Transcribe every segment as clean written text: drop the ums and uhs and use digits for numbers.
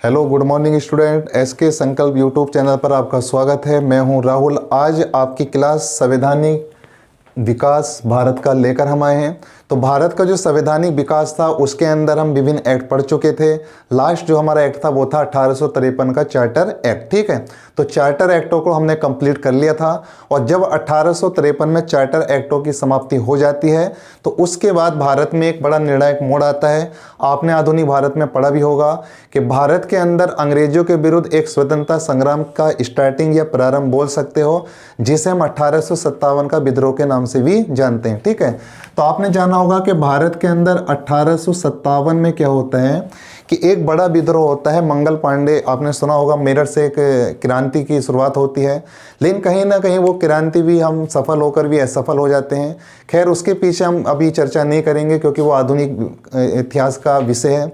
Hello good morning student, SK Sankalp YouTube channel पर आपका स्वागत है। मैं हूं राहुल। आज आपकी क्लास संवैधानिक विकास भारत का लेकर हम आए हैं। तो भारत का जो संवैधानिक विकास था उसके अंदर हम विभिन्न एक्ट पढ़ चुके थे। लास्ट जो हमारा एक्ट था वो था 1853 का चार्टर एक्ट। ठीक है, तो चार्टर एक्टों को हमने कंप्लीट कर लिया था। और जब 1853 में चार्टर एक्टों की समाप्ति हो जाती है तो उसके बाद भारत में एक बड़ा निर्णायक मोड़ आता है। आपने आधुनिक भारत में पढ़ा भी होगा कि भारत के अंदर अंग्रेजों के विरुद्ध एक स्वतंत्रता संग्राम का स्टार्टिंग या प्रारंभ बोल सकते हो, जिसे हम 1857 का विद्रोह के नाम से भी जानते हैं। ठीक है, तो आपने जाना होगा कि भारत के अंदर 1857 में क्या होता है कि एक बड़ा विद्रोह होता है। मंगल पांडे, आपने सुना होगा, मेरठ से एक क्रांति की शुरुआत होती है, लेकिन कहीं ना कहीं वो क्रांति भी हम सफल होकर भी असफल हो जाते हैं। खैर, उसके पीछे हम अभी चर्चा नहीं करेंगे क्योंकि वो आधुनिक इतिहास का विषय है।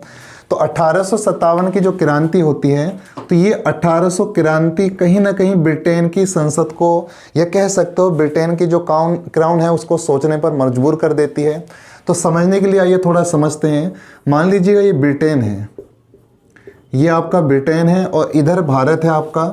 तो 1857 की जो क्रांति होती है, तो ये 1800 क्रांति कहीं ना कहीं ब्रिटेन की संसद को, या कह सकते हो ब्रिटेन की जो क्राउन है उसको सोचने पर मजबूर कर देती है। तो समझने के लिए आइए थोड़ा समझते हैं। मान लीजिएगा ये ब्रिटेन है, ये आपका ब्रिटेन है और इधर भारत है आपका।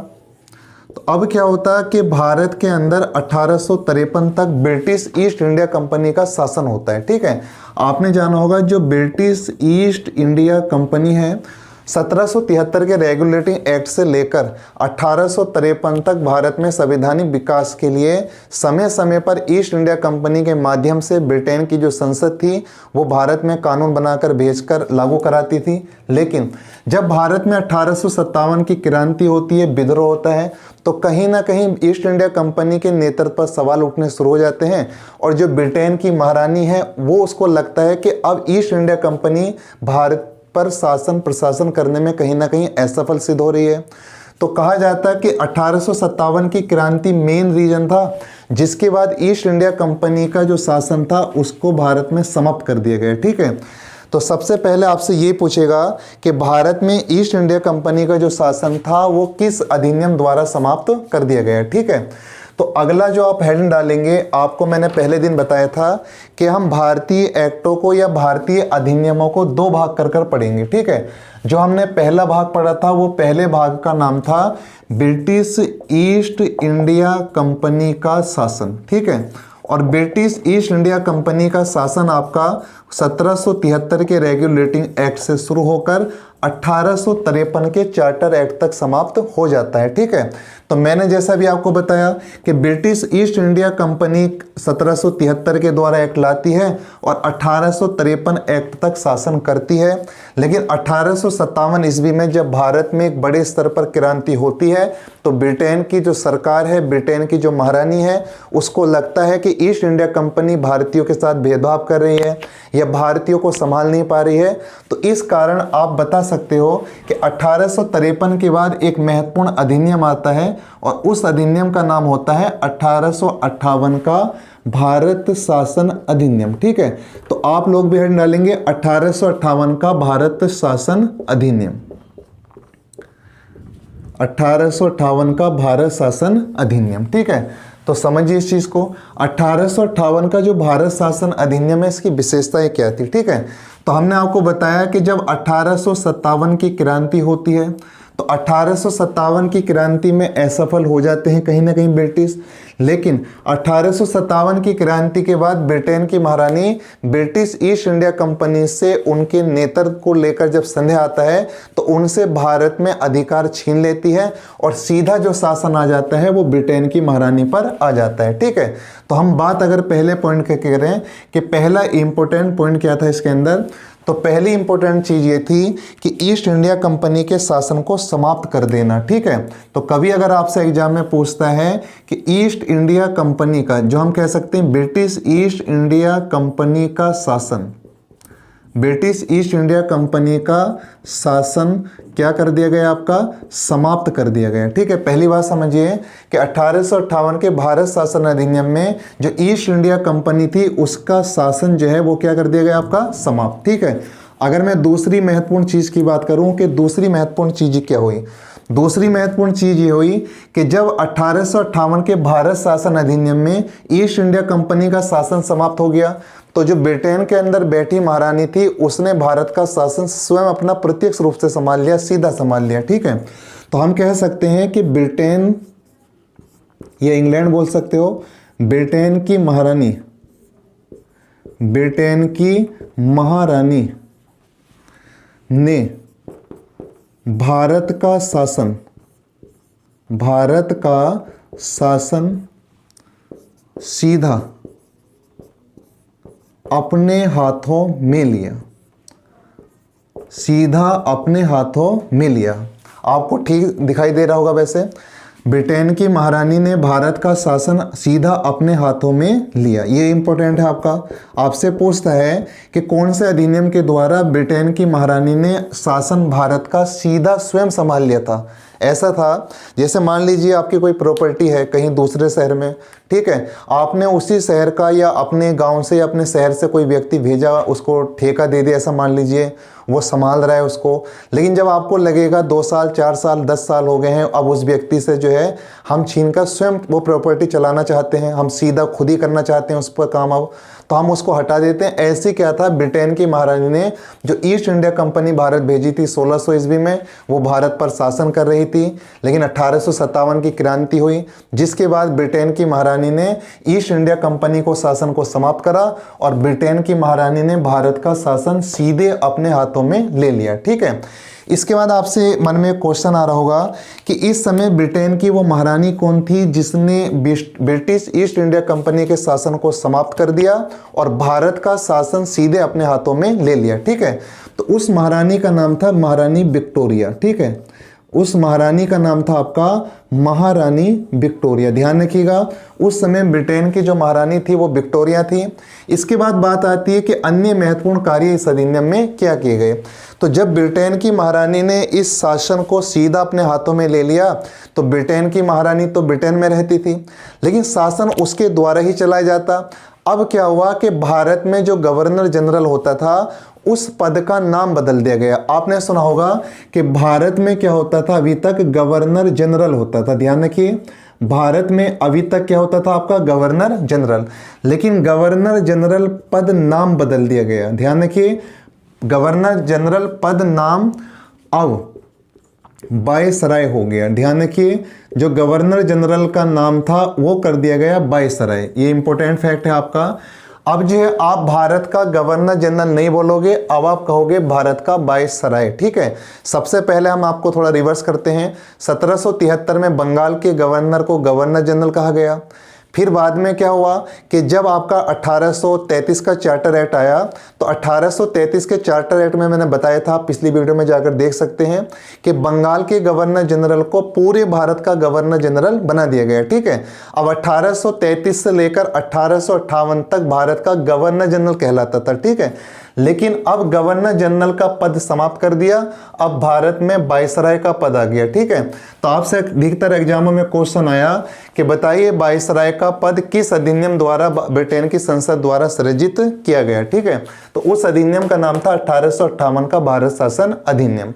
तो अब क्या होता है कि भारत के अंदर 1853 तक ब्रिटिश ईस्ट इंडिया कंपनी का शासन होता है। ठीक है, आपने जाना होगा जो ब्रिटिश ईस्ट इंडिया कंपनी है 1773 के रेगुलेटिंग एक्ट से लेकर 1853 तक भारत में संवैधानिक विकास के लिए समय समय पर ईस्ट इंडिया कंपनी के माध्यम से ब्रिटेन की जो संसद थी वो भारत में कानून बनाकर भेजकर लागू कराती थी। लेकिन जब भारत में 1857 की क्रांति होती है, विद्रोह होता है, तो कहीं ना कहीं ईस्ट इंडिया कंपनी के नेतृत्व पर सवाल उठने शुरू हो जाते हैं। और जो ब्रिटेन की महारानी है वो उसको लगता है कि अब ईस्ट इंडिया कंपनी भारत पर शासन प्रशासन करने में कहीं ना कहीं असफल सिद्ध हो रही है। तो कहा जाता है कि 1857 की क्रांति मेन रीजन था जिसके बाद ईस्ट इंडिया कंपनी का जो शासन था उसको भारत में समाप्त कर दिया गया। ठीक है, तो सबसे पहले आपसे ये पूछेगा कि भारत में ईस्ट इंडिया कंपनी का जो शासन था वो किस अधिनियम द्वारा समाप्त कर दिया गया। ठीक है, तो अगला जो आप हेडिंग डालेंगे, आपको मैंने पहले दिन बताया था कि हम भारतीय एक्टों को या भारतीय अधिनियमों को दो भाग कर पढ़ेंगे। ठीक है, जो हमने पहला भाग पढ़ा था वो पहले भाग का नाम था ब्रिटिश ईस्ट इंडिया कंपनी का शासन। ठीक है, और ब्रिटिश ईस्ट इंडिया कंपनी का शासन आपका 1773 के रेगुलेटिंग एक्ट से शुरू होकर 1853 के चार्टर एक्ट तक समाप्त हो जाता है। ठीक है, तो मैंने जैसा भी आपको बताया कि ब्रिटिश ईस्ट इंडिया कंपनी 1773 के द्वारा एक्ट लाती है और 1853 एक्ट तक शासन करती है। लेकिन 1857 ईस्वी में जब भारत में एक बड़े स्तर पर क्रांति होती है तो ब्रिटेन की जो सरकार है, ब्रिटेन की जो महारानी है, उसको लगता है कि ईस्ट इंडिया कंपनी भारतीयों के साथ भेदभाव कर रही है या भारतीयों को संभाल नहीं पा रही है। तो इस कारण आप बता सकते हो कि 1853 के बाद एक महत्वपूर्ण अधिनियम आता है और उस अधिनियम का नाम होता है 1858 का भारत शासन अधिनियम। ठीक है, तो आप लोग भी हेड डालेंगे 1858 का भारत शासन अधिनियम। 1858 का भारत शासन अधिनियम। ठीक है, तो समझिए इस चीज को। 1858 का जो भारत शासन अधिनियम है इसकी विशेषताएं क्या थी। ठीक है, तो हमने आपको बताया कि जब 1857 की क्रांति होती है तो 1857 की क्रांति में असफल हो जाते हैं कहीं ना कहीं ब्रिटिश। लेकिन 1857 की क्रांति के बाद ब्रिटेन की महारानी ब्रिटिश ईस्ट इंडिया कंपनी से उनके नेतृत्व को लेकर जब संदेह आता है तो उनसे भारत में अधिकार छीन लेती है और सीधा जो शासन आ जाता है वो ब्रिटेन की महारानी पर आ जाता है। ठीक है, तो हम बात अगर पहले पॉइंट की करें कि पहला इंपॉर्टेंट पॉइंट क्या था इसके अंदर, तो पहली इंपॉर्टेंट चीज ये थी कि ईस्ट इंडिया कंपनी के शासन को समाप्त कर देना। ठीक है, तो कभी अगर आपसे एग्जाम में पूछता है कि ईस्ट इंडिया कंपनी का, जो हम कह सकते हैं ब्रिटिश ईस्ट इंडिया कंपनी का शासन, ब्रिटिश ईस्ट इंडिया कंपनी का शासन क्या कर दिया गया, आपका समाप्त कर दिया गया। ठीक है, पहली बात समझिए कि 1858 के भारत शासन अधिनियम में जो ईस्ट इंडिया कंपनी थी उसका शासन जो है वो क्या कर दिया गया, आपका समाप्त। ठीक है, अगर मैं दूसरी महत्वपूर्ण चीज की बात करूं कि दूसरी महत्वपूर्ण चीज क्या हुई, दूसरी महत्वपूर्ण चीज ये हुई कि जब 1858 के भारत शासन अधिनियम में ईस्ट इंडिया कंपनी का शासन समाप्त हो गया, तो जो ब्रिटेन के अंदर बैठी महारानी थी उसने भारत का शासन स्वयं अपना प्रत्यक्ष रूप से संभाल लिया, सीधा संभाल लिया। ठीक है, तो हम कह सकते हैं कि ब्रिटेन या इंग्लैंड बोल सकते हो, ब्रिटेन की महारानी ने भारत का शासन सीधा अपने हाथों में लिया। आपको ठीक दिखाई दे रहा होगा। वैसे ब्रिटेन की महारानी ने भारत का शासन सीधा अपने हाथों में लिया, ये इंपॉर्टेंट है आपका। आपसे पूछता है कि कौन से अधिनियम के द्वारा ब्रिटेन की महारानी ने शासन भारत का सीधा स्वयं संभाल लिया था। ऐसा था जैसे मान लीजिए आपकी कोई प्रॉपर्टी है कहीं दूसरे शहर में, ठीक है, आपने उसी शहर का या अपने गांव से या अपने शहर से कोई व्यक्ति भेजा, उसको ठेका दे दिया, ऐसा मान लीजिए, वो संभाल रहा है उसको। लेकिन जब आपको लगेगा 2 साल 4 साल 10 साल हो गए हैं, अब उस व्यक्ति से जो है हम छीनकर स्वयं वो प्रॉपर्टी चलाना चाहते हैं, हम सीधा खुद ही करना चाहते हैं उस पर काम, अब तो हम उसको हटा देते हैं। ऐसे क्या था, ब्रिटेन की महारानी ने जो ईस्ट इंडिया कंपनी भारत भेजी थी 1600 ईस्वी में, वो भारत पर शासन कर रही थी। लेकिन 1857 की क्रांति हुई, जिसके बाद ब्रिटेन की महारानी ने ईस्ट इंडिया कंपनी को शासन को समाप्त करा और ब्रिटेन की महारानी ने भारत का शासन सीधे अपने हाथों में ले लिया। ठीक है, इसके बाद आपसे मन में एक क्वेश्चन आ रहा होगा कि इस समय ब्रिटेन की वो महारानी कौन थी जिसने ब्रिटिश ईस्ट इंडिया कंपनी के शासन को समाप्त कर दिया और भारत का शासन सीधे अपने हाथों में ले लिया। ठीक है, तो उस महारानी का नाम था महारानी विक्टोरिया। ठीक है, उस महारानी का नाम था आपका महारानी विक्टोरिया। ध्यान रखिएगा, उस समय ब्रिटेन की जो महारानी थी वो विक्टोरिया थी। इसके बाद बात आती है कि अन्य महत्वपूर्ण कार्य इस अधिनियम में क्या किए गए। तो जब ब्रिटेन की महारानी ने इस शासन को सीधा अपने हाथों में ले लिया, तो ब्रिटेन की महारानी तो ब्रिटेन में रहती थी, लेकिन शासन उसके द्वारा ही चलाया जाता। अब क्या हुआ कि भारत में जो गवर्नर जनरल होता था उस पद का नाम बदल दिया गया। आपने सुना होगा कि भारत में क्या होता था, अभी तक गवर्नर जनरल होता था। ध्यान रखिए, भारत में अभी तक क्या होता था आपका, गवर्नर जनरल, लेकिन गवर्नर जनरल पद नाम बदल दिया गया। ध्यान रखिए, गवर्नर जनरल पद नाम अब वायसराय हो गया। ध्यान रखिए, जो गवर्नर जनरल का नाम था वो कर दिया गया वायसराय। ये इंपॉर्टेंट फैक्ट है आपका। अब जो है आप भारत का गवर्नर जनरल नहीं बोलोगे, अब आप कहोगे भारत का वायसराय। ठीक है, सबसे पहले हम आपको थोड़ा रिवर्स करते हैं। 1773 में बंगाल के गवर्नर को गवर्नर जनरल कहा गया। फिर बाद में क्या हुआ कि जब आपका 1833 का चार्टर एक्ट आया, तो 1833 के चार्टर एक्ट में मैंने बताया था, आप पिछली वीडियो में जाकर देख सकते हैं कि बंगाल के गवर्नर जनरल को पूरे भारत का गवर्नर जनरल बना दिया गया। ठीक है, अब 1833 से लेकर 1858 तक भारत का गवर्नर जनरल कहलाता था। ठीक है, लेकिन अब गवर्नर जनरल का पद समाप्त कर दिया, अब भारत में वायसराय का पद आ गया। ठीक है, तो आपसे अधिकतर एग्जामों में क्वेश्चन आया कि बताइए वायसराय का पद किस अधिनियम द्वारा ब्रिटेन की संसद द्वारा सृजित किया गया। ठीक है, तो उस अधिनियम का नाम था 1858 का भारत शासन अधिनियम।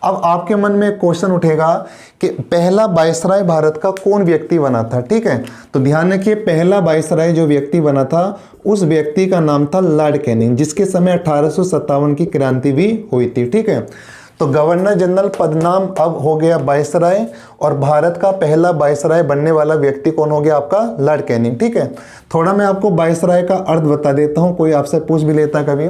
अब आपके मन में क्वेश्चन उठेगा कि पहला वायसराय भारत का कौन व्यक्ति बना था। ठीक है, तो ध्यान रखिए, पहला वायसराय जो व्यक्ति बना था उस व्यक्ति का नाम था लॉर्ड कैनिंग, जिसके समय 1857 की क्रांति भी हुई थी। ठीक है, तो गवर्नर जनरल पदनाम अब हो गया वायसराय और भारत का पहला वायसराय बनने वाला व्यक्ति कौन हो गया, आपका लॉर्ड कैनिंग। ठीक है, थोड़ा मैं आपको वायसराय का अर्थ बता देता हूं, कोई आपसे पूछ भी लेता कभी।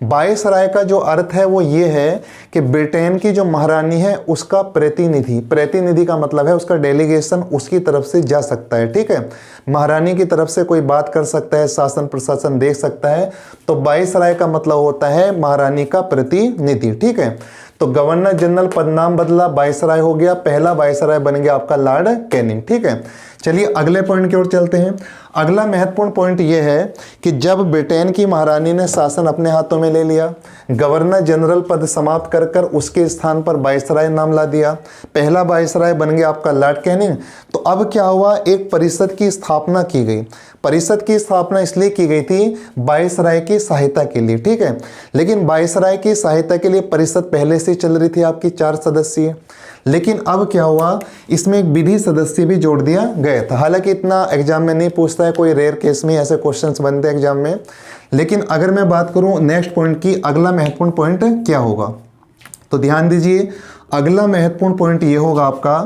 वायसराय का जो अर्थ है वो ये है कि ब्रिटेन की जो महारानी है उसका प्रतिनिधि, प्रतिनिधि का मतलब है उसका डेलीगेशन उसकी तरफ से जा सकता है। ठीक है, महारानी की तरफ से कोई बात कर सकता है, शासन प्रशासन देख सकता है, तो वायसराय का मतलब होता है महारानी का प्रतिनिधि। ठीक है, तो गवर्नर जनरल पदनाम बदला, वायसराय हो गया, पहला वायसराय बन गया आपका लॉर्ड कैनिंग। ठीक है, चलिए अगले पॉइंट की ओर चलते हैं। अगला महत्वपूर्ण पॉइंट यह है कि जब ब्रिटेन की महारानी ने शासन अपने हाथों में ले लिया, गवर्नर जनरल पद समाप्त कर कर उसके स्थान पर वायसराय नाम ला दिया, पहला वायसराय बन गया आपका लॉर्ड कैनिंग। तो अब क्या हुआ, एक परिषद की स्थापना की गई। परिषद की स्थापना इसलिए की गई थी वायसराय की सहायता के लिए। ठीक है, लेकिन वायसराय की सहायता के लिए परिषद पहले से चल रही थी आपकी 4 सदस्यीय, लेकिन अब क्या हुआ, इसमें एक विधि सदस्य भी जोड़ दिया गया था। हालांकि इतना एग्जाम में नहीं पूछता है, कोई रेयर केस में ऐसे क्वेश्चंस बनते हैं एग्जाम में। लेकिन अगर मैं बात करूं नेक्स्ट पॉइंट की, अगला महत्वपूर्ण पॉइंट क्या होगा, तो ध्यान दीजिए, अगला महत्वपूर्ण पॉइंट ये होगा आपका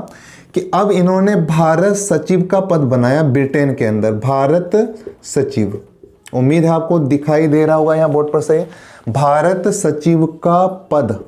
कि अब इन्होंने भारत सचिव का पद बनाया ब्रिटेन के अंदर, भारत सचिव। उम्मीद है आपको दिखाई दे रहा होगा यहाँ बोर्ड पर से, भारत सचिव का पद,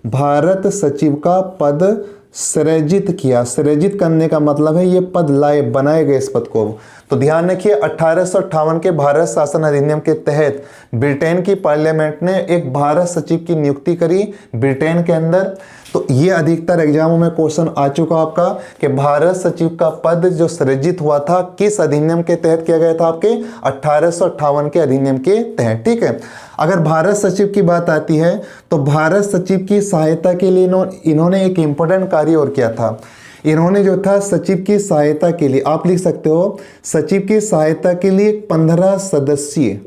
भारत सचिव का पद सृजित किया। सृजित करने का मतलब है ये पद लाए, बनाए गए इस पद को। तो ध्यान रखिए 1858 के भारत शासन अधिनियम के तहत ब्रिटेन की पार्लियामेंट ने एक भारत सचिव की नियुक्ति करी ब्रिटेन के अंदर। तो ये अधिकतर एग्जामों में क्वेश्चन आ चुका आपका कि भारत सचिव का पद जो सृजित हुआ था किस अधिनियम के तहत किया गया था, आपके 1858 के अधिनियम के तहत। ठीक है, अगर भारत सचिव की बात आती है तो भारत सचिव की सहायता के लिए इन्होंने एक इंपॉर्टेंट कार्य और किया था। इन्होंने जो था सचिव की सहायता के लिए, आप लिख सकते हो सचिव की सहायता के लिए 15 सदस्यीय,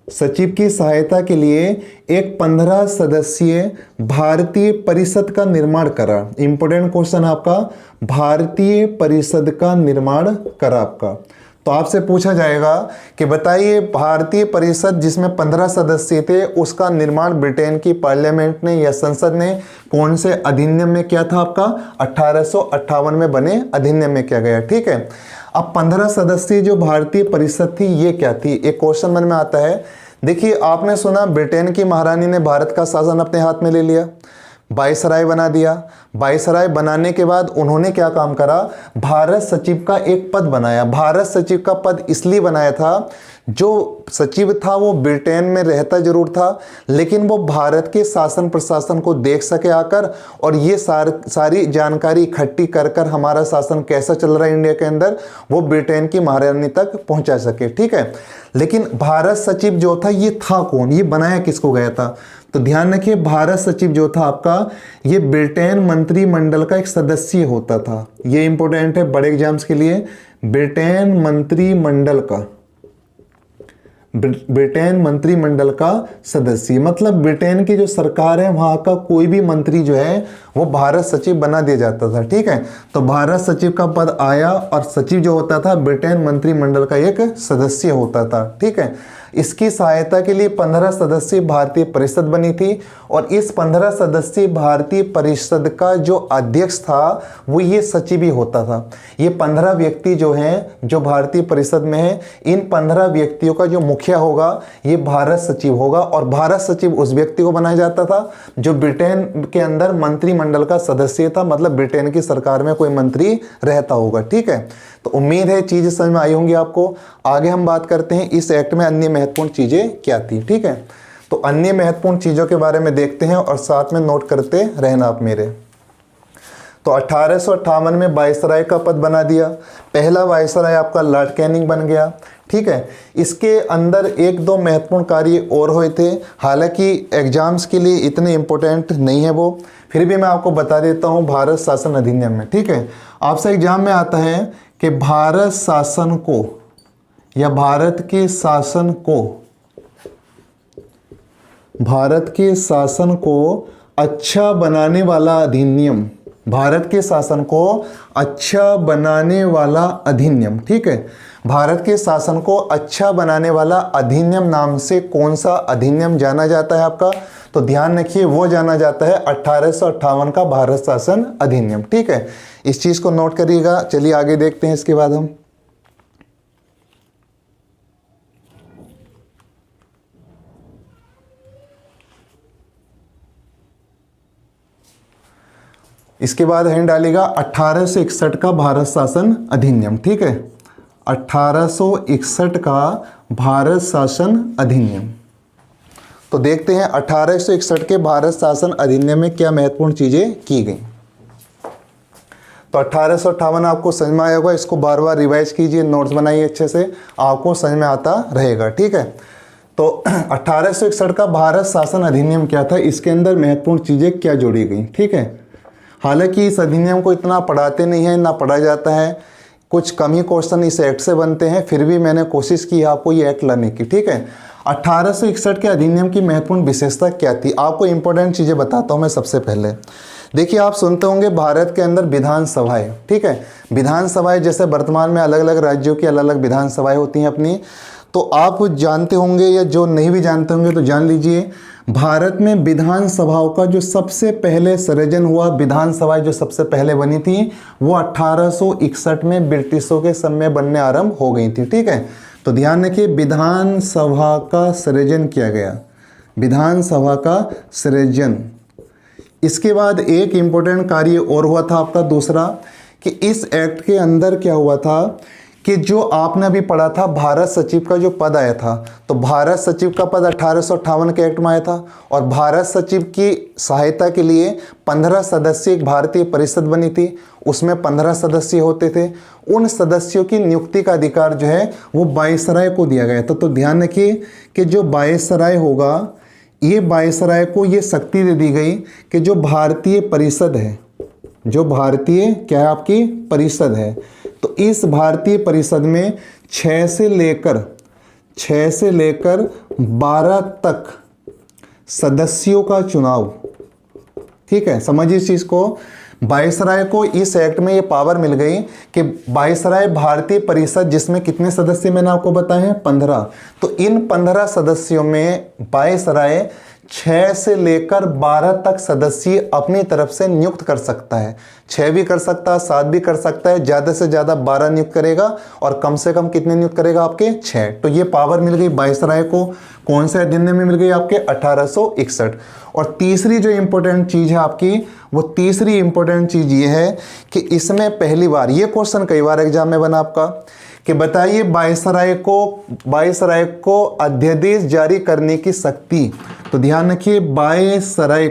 सचिव की सहायता के लिए एक 15 सदस्यीय भारतीय परिषद का निर्माण करा। इंपॉर्टेंट क्वेश्चन आपका, भारतीय परिषद का निर्माण करा आपका। तो आपसे पूछा जाएगा कि बताइए भारतीय परिषद जिसमें 15 सदस्य थे उसका निर्माण ब्रिटेन की पार्लियामेंट ने या संसद ने कौन से अधिनियम में किया था, आपका 1858 में बने अधिनियम में किया गया। ठीक है, अब 15 सदस्यीय जो भारतीय परिषद थी ये क्या थी, एक क्वेश्चन मन में आता है। देखिए आपने सुना ब्रिटेन की महारानी ने भारत का शासन अपने हाथ में ले लिया, वायसराय बना दिया। वायसराय बनाने के बाद उन्होंने क्या काम करा, भारत सचिव का एक पद बनाया। भारत सचिव का पद इसलिए बनाया था, जो सचिव था वो ब्रिटेन में रहता जरूर था लेकिन वो भारत के शासन प्रशासन को देख सके आकर, और ये सारी जानकारी इकट्ठी कर कर हमारा शासन कैसा चल रहा है इंडिया के अंदर वो ब्रिटेन की महारानी तक पहुंचा सके। ठीक है, लेकिन भारत सचिव जो था ये था कौन, ये बनाया किसको गया था, तो ध्यान रखिए भारत सचिव जो था आपका ये ब्रिटेन मंत्रिमंडल का एक सदस्य होता था। ये इंपॉर्टेंट है बड़े एग्जाम्स के लिए, ब्रिटेन मंत्रिमंडल का, ब्रिटेन मंत्रिमंडल का सदस्य, मतलब ब्रिटेन की जो सरकार है वहां का कोई भी मंत्री जो है वो भारत सचिव बना दिया जाता था। ठीक है, तो भारत सचिव का पद आया और सचिव जो होता था ब्रिटेन मंत्रिमंडल का एक सदस्य होता था। ठीक है, इसकी सहायता के लिए 15 सदस्यीय भारतीय परिषद बनी थी और इस 15 सदस्यीय भारतीय परिषद का जो अध्यक्ष था वो ये सचिव ही होता था। ये 15 व्यक्ति जो हैं जो भारतीय परिषद में हैं, इन 15 व्यक्तियों का जो मुखिया होगा ये भारत सचिव होगा और भारत सचिव उस व्यक्ति को बनाया जाता था जो ब्रिटेन के अंदर मंत्रिमंडल का सदस्य था, मतलब ब्रिटेन की सरकार में कोई मंत्री रहता होगा। ठीक है, तो उम्मीद है चीजें समझ में आई होंगी आपको। आगे हम बात करते हैं इस एक्ट में अन्य महत्वपूर्ण चीजें क्या थी। ठीक है, तो अन्य महत्वपूर्ण चीजों के बारे में देखते हैं और साथ में नोट करते रहना आप मेरे। तो 1858 में वायसराय का पद बना दिया। पहला वायसराय आपका लॉर्ड कैनिंग बन गया। ठीक है, इसके अंदर एक दो महत्वपूर्ण कार्य और हुए थे, हालांकि एग्जाम्स के लिए इतने इंपॉर्टेंट नहीं है वो, फिर भी मैं आपको बता देता हूँ भारत शासन अधिनियम में। ठीक है, आपसे एग्जाम में आता है कि भारत शासन को या भारत के शासन को, भारत के शासन को अच्छा बनाने वाला अधिनियम, भारत के शासन को अच्छा बनाने वाला अधिनियम। ठीक है, भारत के शासन को अच्छा बनाने वाला अधिनियम नाम से कौन सा अधिनियम जाना जाता है आपका, तो ध्यान रखिए वो जाना जाता है 1858 का भारत शासन अधिनियम। ठीक है, इस चीज को नोट करिएगा। चलिए आगे देखते हैं इसके बाद हम। इसके बाद हैंड डालेगा 1861 का भारत शासन अधिनियम। ठीक है, 1861 का भारत शासन अधिनियम। तो देखते हैं 1861 के भारत शासन अधिनियम में क्या महत्वपूर्ण चीजें की गई। तो 1858 आपको समझ में आया होगा, इसको बार बार रिवाइज कीजिए, नोट्स बनाइए अच्छे से, आपको समझ में आता रहेगा। ठीक है, तो 1861 का भारत शासन अधिनियम क्या था, इसके अंदर महत्वपूर्ण चीजें क्या जोड़ी गई। ठीक है, हालांकि इस अधिनियम को इतना पढ़ाते नहीं है, ना पढ़ा जाता है, कुछ कम ही क्वेश्चन इस एक्ट से बनते हैं, फिर भी मैंने कोशिश की है आपको ये एक्ट लाने की। ठीक है, 1861 के अधिनियम की महत्वपूर्ण विशेषता क्या थी, आपको इंपॉर्टेंट चीज़ें बताता हूँ मैं सबसे पहले। देखिए आप सुनते होंगे भारत के अंदर विधानसभाएं, ठीक है, विधानसभाएं जैसे वर्तमान में अलग अलग राज्यों की अलग अलग विधानसभाएं होती हैं अपनी, तो आप जानते होंगे या जो नहीं भी जानते होंगे तो जान लीजिए, भारत में विधानसभाओं का जो सबसे पहले सृजन हुआ, विधानसभाएं जो सबसे पहले बनी थी वो 1861 में ब्रिटिशों के समय बनने आरंभ हो गई थी, ठीक है। तो ध्यान रखिए, विधानसभा का सृजन किया गया, विधानसभा का सृजन। इसके बाद एक इम्पोर्टेंट कार्य और हुआ था आपका दूसरा, कि इस एक्ट के अंदर क्या हुआ था कि जो आपने अभी पढ़ा था भारत सचिव का जो पद आया था, तो भारत सचिव का पद 1858 के एक्ट में आया था, और भारत सचिव की सहायता के लिए 15 सदस्यीय एक भारतीय परिषद बनी थी, उसमें 15 सदस्य होते थे। उन सदस्यों की नियुक्ति का अधिकार जो है वो वायसराय को दिया गया था। तो ध्यान रखिए कि जो वायसराय होगा, ये वायसराय को ये शक्ति दे दी गई कि जो भारतीय परिषद है, जो भारतीय क्या है आपकी परिषद है, तो इस भारतीय परिषद में 6 से लेकर 12 तक सदस्यों का चुनाव, ठीक है, समझिए इस चीज को। वायसराय को इस एक्ट में ये पावर मिल गई कि वायसराय भारतीय परिषद, जिसमें कितने सदस्य मैंने आपको बताए हैं 15, तो इन 15 सदस्यों में वायसराय 6 से लेकर 12 तक सदस्य अपनी तरफ से नियुक्त कर सकता है। 6 भी कर सकता है, 7 भी कर सकता है, ज़्यादा से ज़्यादा 12 नियुक्त करेगा, और कम से कम कितने नियुक्त करेगा आपके 6। तो ये पावर मिल गई वायसराय को, कौन से अधिनियम में मिल गई आपके 1861। और तीसरी जो इंपॉर्टेंट चीज़ है आपकी, वो तीसरी इंपॉर्टेंट चीज़ ये है कि इसमें पहली बार, ये क्वेश्चन कई बार एग्जाम में बना आपका, कि बताइए वायसराय को अध्यादेश जारी करने की शक्ति। तो ध्यान रखिए, वायसराय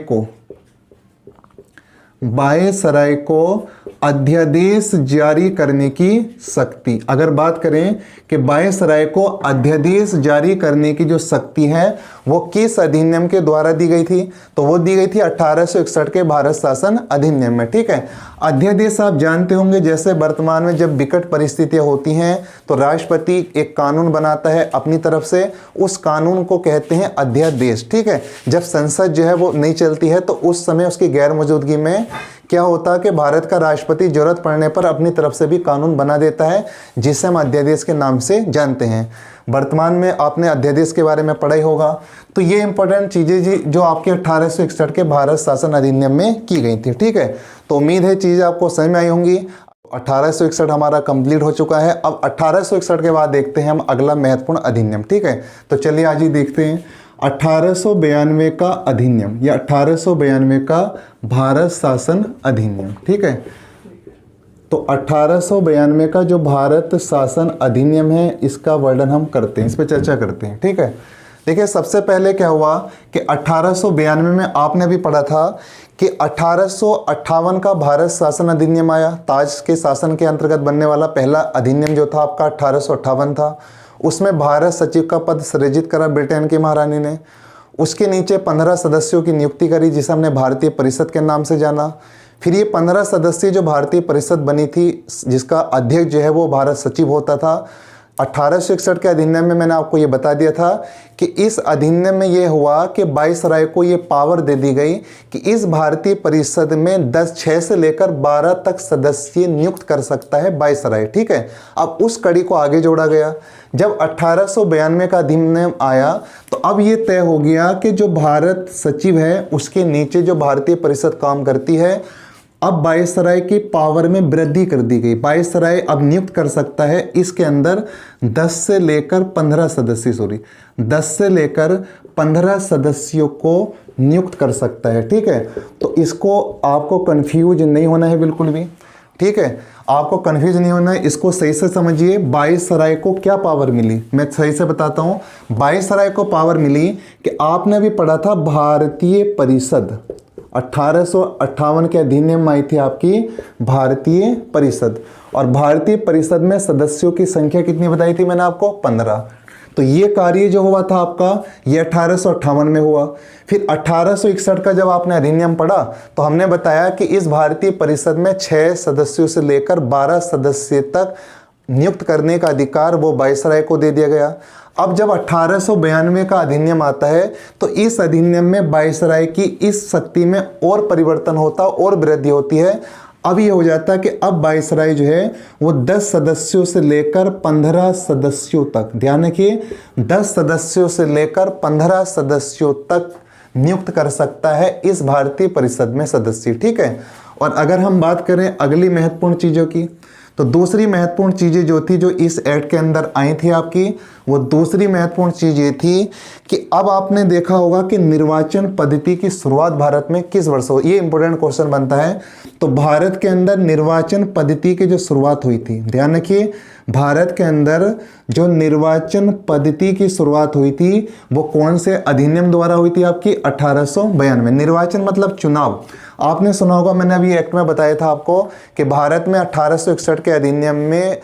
को अध्यादेश जारी करने की शक्ति। अगर बात करें कि वायसराय को अध्यादेश जारी करने की जो शक्ति है वो किस अधिनियम के द्वारा दी गई थी, तो वो दी गई थी 1861 के भारत शासन अधिनियम में, ठीक है। अध्यादेश आप जानते होंगे, जैसे वर्तमान में जब विकट परिस्थितियां होती हैं तो राष्ट्रपति एक कानून बनाता है अपनी तरफ से, उस कानून को कहते हैं अध्यादेश, ठीक है। जब संसद जो है वो नहीं चलती है तो उस समय उसकी गैर मौजूदगी में क्या होता है कि भारत का राष्ट्रपति जरूरत पड़ने पर अपनी तरफ से भी कानून बना देता है, जिसे हम अध्यादेश के नाम से जानते हैं। वर्तमान में आपने अध्यादेश के बारे में पढ़ा ही होगा। तो ये इंपॉर्टेंट चीज़ें जी जो आपके 1861 के भारत शासन अधिनियम में की गई थी, ठीक है। तो उम्मीद है चीज़ें आपको समझ में आई होंगी। 1861 हमारा कंप्लीट हो चुका है। अब 1861 के बाद देखते हैं हम अगला महत्वपूर्ण अधिनियम, ठीक है। तो चलिए आज ही देखते हैं 1892 का अधिनियम या 1892 का भारत शासन अधिनियम, ठीक है। तो 1892 का जो भारत शासन अधिनियम है, इसका वर्णन हम करते हैं, इस पर चर्चा करते हैं, ठीक है। देखिए सबसे पहले क्या हुआ कि 1892 में आपने भी पढ़ा था कि 1858 का भारत शासन अधिनियम आया। ताज के शासन के अंतर्गत बनने वाला पहला अधिनियम जो था आपका 1858 था। उसमें भारत सचिव का पद सृजित करा ब्रिटेन की महारानी ने। उसके नीचे 15 सदस्यों की नियुक्ति करी, जिसे हमने भारतीय परिषद के नाम से जाना। फिर ये 15 सदस्य जो भारतीय परिषद बनी थी, जिसका अध्यक्ष जो है वो भारत सचिव होता था। 1861 के अधिनियम में मैंने आपको ये बता दिया था कि इस अधिनियम में ये हुआ कि वायसराय को ये पावर दे दी गई कि इस भारतीय परिषद में 6 से लेकर 12 तक सदस्य नियुक्त कर सकता है वायसराय, ठीक है। अब उस कड़ी को आगे जोड़ा गया। जब 1892 का अधिनियम आया तो अब ये तय हो गया कि जो भारत सचिव है उसके नीचे जो भारतीय परिषद काम करती है, अब वायसराय की पावर में वृद्धि कर दी गई। वायसराय अब नियुक्त कर सकता है इसके अंदर 10 से लेकर 15 सदस्यों को नियुक्त कर सकता है, ठीक है। तो इसको आपको कंफ्यूज नहीं होना है बिल्कुल भी, ठीक है। आपको कंफ्यूज नहीं होना है, इसको सही से समझिए। वायसराय को क्या पावर मिली, मैं सही से बताता हूँ। वायसराय को पावर मिली कि आपने भी पढ़ा था भारतीय परिषद, 1858 के अधिनियम में आई थी आपकी भारतीय परिषद, और भारतीय परिषद में सदस्यों की संख्या कितनी बताई थी मैंने आपको 15। तो ये कार्य जो हुआ था आपका ये 1858 में हुआ। फिर 1861 का जब आपने अधिनियम पढ़ा तो हमने बताया कि इस भारतीय परिषद में 6 सदस्यों से लेकर 12 सदस्य तक नियुक्त करने का अधिकार वो वायसराय को दे दिया गया। अब जब 1892 का अधिनियम आता है तो इस अधिनियम में वायसराय की इस शक्ति में और परिवर्तन होता और वृद्धि होती है। अब ये हो जाता है कि अब वायसराय जो है वो 10 सदस्यों से लेकर 15 सदस्यों तक, ध्यान रखिए, 10 सदस्यों से लेकर 15 सदस्यों तक नियुक्त कर सकता है इस भारतीय परिषद में सदस्य, ठीक है। और अगर हम बात करें अगली महत्वपूर्ण चीज़ों की, तो दूसरी महत्वपूर्ण चीज़ें जो थी जो इस एक्ट के अंदर आई थी आपकी, वो दूसरी महत्वपूर्ण चीज़ ये थी कि अब आपने देखा होगा कि निर्वाचन पद्धति की शुरुआत भारत में किस वर्ष हुई। ये इंपॉर्टेंट क्वेश्चन बनता है। तो भारत के अंदर निर्वाचन पद्धति की जो शुरुआत हुई थी, ध्यान रखिए, भारत के अंदर जो निर्वाचन पद्धति की शुरुआत हुई थी वो कौन से अधिनियम द्वारा हुई थी आपकी, 1892। निर्वाचन मतलब चुनाव। आपने सुना होगा, मैंने अभी एक्ट में बताया था आपको कि भारत में 1861 के अधिनियम में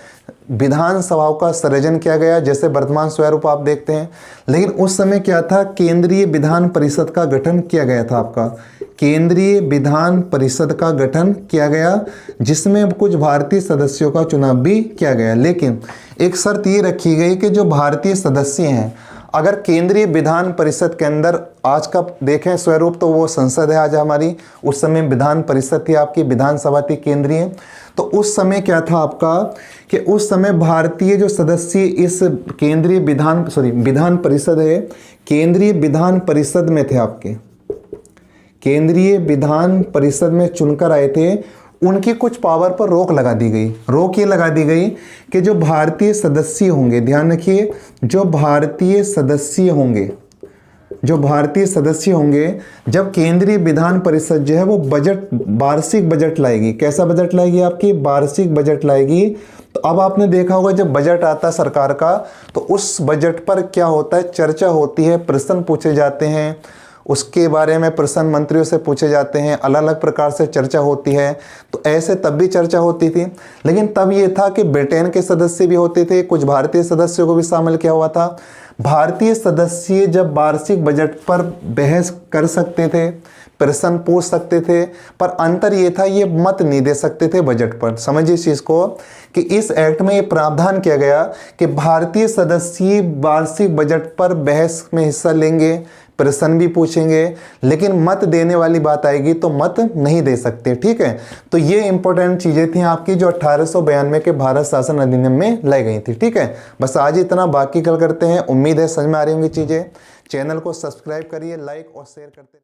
विधानसभाओं का सृजन किया गया, जैसे वर्तमान स्वरूप आप देखते हैं। लेकिन उस समय क्या था, केंद्रीय विधान परिषद का गठन किया गया था आपका, केंद्रीय विधान परिषद का गठन किया गया, जिसमें कुछ भारतीय सदस्यों का चुनाव भी किया गया। लेकिन एक शर्त ये रखी गई कि जो भारतीय सदस्य हैं, अगर केंद्रीय विधान परिषद के अंदर, आज का देखें स्वरूप तो वो संसद है आज हमारी, उस समय विधान परिषद थी आपकी, विधानसभा थी केंद्रीय। तो उस समय क्या था आपका कि उस समय भारतीय जो सदस्य इस केंद्रीय विधान परिषद है, केंद्रीय विधान परिषद में थे आपके, केंद्रीय विधान परिषद में चुनकर आए थे, उनकी कुछ पावर पर रोक लगा दी गई। रोक ये लगा दी गई कि जो भारतीय सदस्य होंगे, ध्यान रखिए, जो भारतीय सदस्य होंगे, जो भारतीय सदस्य होंगे, जब केंद्रीय विधान परिषद जो है वो बजट, वार्षिक बजट लाएगी, कैसा बजट लाएगी आपकी, वार्षिक बजट लाएगी। तो अब आपने देखा होगा जब बजट आता है सरकार का, तो उस बजट पर क्या होता है, चर्चा होती है, प्रश्न पूछे जाते हैं, उसके बारे में प्रश्न मंत्रियों से पूछे जाते हैं, अलग अलग प्रकार से चर्चा होती है। तो ऐसे तब भी चर्चा होती थी, लेकिन तब ये था कि ब्रिटेन के सदस्य भी होते थे, कुछ भारतीय सदस्यों को भी शामिल किया हुआ था। भारतीय सदस्य जब वार्षिक बजट पर बहस कर सकते थे, प्रश्न पूछ सकते थे, पर अंतर ये था ये मत नहीं दे सकते थे बजट पर। समझिए इस चीज़ को कि इस एक्ट में ये प्रावधान किया गया कि भारतीय सदस्य वार्षिक बजट पर बहस में हिस्सा लेंगे, प्रश्न भी पूछेंगे, लेकिन मत देने वाली बात आएगी तो मत नहीं दे सकते, ठीक है। तो ये इंपॉर्टेंट चीज़ें थी आपकी जो 1892 के भारत शासन अधिनियम में लाई गई थी, ठीक है। बस आज इतना, बाकी कल करते हैं। उम्मीद है समझ में आ रही होंगी चीज़ें। चैनल को सब्सक्राइब करिए, लाइक और शेयर करते